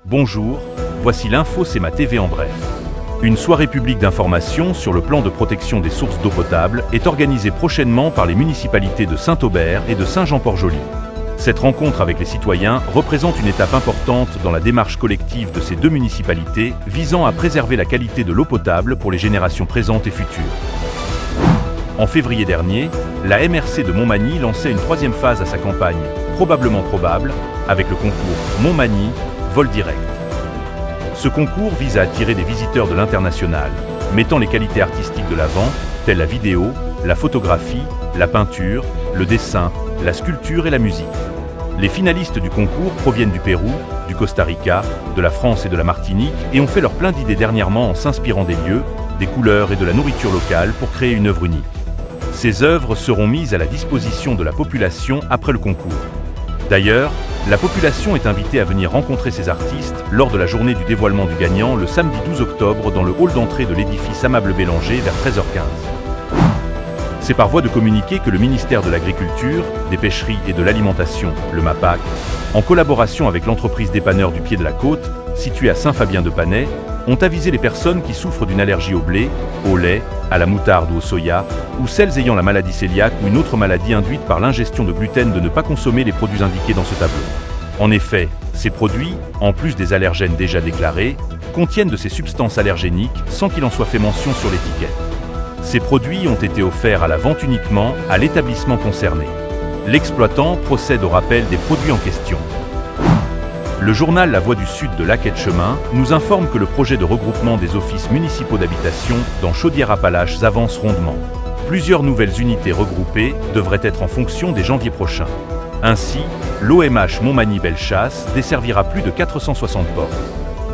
Bonjour, voici l'info CEMA TV en bref. Une soirée publique d'information sur le plan de protection des sources d'eau potable est organisée prochainement par les municipalités de Saint-Aubert et de Saint-Jean-Port-Joli. Cette rencontre avec les citoyens représente une étape importante dans la démarche collective de ces deux municipalités visant à préserver la qualité de l'eau potable pour les générations présentes et futures. En février dernier, la MRC de Montmagny lançait une troisième phase à sa campagne Probablement probable avec le concours Montmagny Vol Direct. Ce concours vise à attirer des visiteurs de l'international, mettant les qualités artistiques de l'avant, telles la vidéo, la photographie, la peinture, le dessin, la sculpture et la musique. Les finalistes du concours proviennent du Pérou, du Costa Rica, de la France et de la Martinique et ont fait leur plein d'idées dernièrement en s'inspirant des lieux, des couleurs et de la nourriture locale pour créer une œuvre unique. Ces œuvres seront mises à la disposition de la population après le concours. D'ailleurs, la population est invitée à venir rencontrer ces artistes lors de la journée du dévoilement du gagnant le samedi 12 octobre dans le hall d'entrée de l'édifice Amable Bélanger vers 13h15. C'est par voie de communiqué que le ministère de l'Agriculture, des Pêcheries et de l'Alimentation, le MAPAC, en collaboration avec l'entreprise dépanneur du Pied de la Côte, située à Saint-Fabien-de-Panay, ont avisé les personnes qui souffrent d'une allergie au blé, au lait, à la moutarde ou au soya, ou celles ayant la maladie cœliaque ou une autre maladie induite par l'ingestion de gluten de ne pas consommer les produits indiqués dans ce tableau. En effet, ces produits, en plus des allergènes déjà déclarés, contiennent de ces substances allergéniques sans qu'il en soit fait mention sur l'étiquette. Ces produits ont été offerts à la vente uniquement à l'établissement concerné. L'exploitant procède au rappel des produits en question. Le journal La Voix du Sud de Laquette-Chemin nous informe que le projet de regroupement des offices municipaux d'habitation dans Chaudière-Appalaches avance rondement. Plusieurs nouvelles unités regroupées devraient être en fonction dès janvier prochain. Ainsi, l'OMH Montmagny-Bellechasse desservira plus de 460 portes.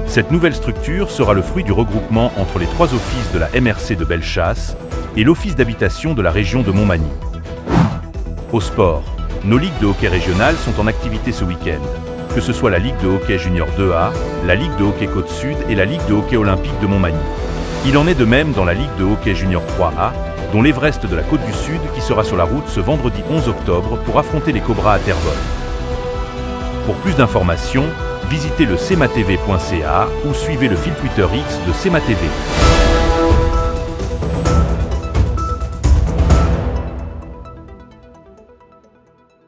Cette nouvelle structure sera le fruit du regroupement entre les trois offices de la MRC de Bellechasse et l'office d'habitation de la région de Montmagny. Au sport, nos ligues de hockey régionales sont en activité ce week-end. Que ce soit la Ligue de hockey junior 2A, la Ligue de hockey Côte-Sud et la Ligue de hockey olympique de Montmagny. Il en est de même dans la Ligue de hockey junior 3A, dont l'Everest de la Côte-du-Sud qui sera sur la route ce vendredi 11 octobre pour affronter les Cobras à Terrebonne. Pour plus d'informations, visitez le cematv.ca ou suivez le fil Twitter X de CEMA TV.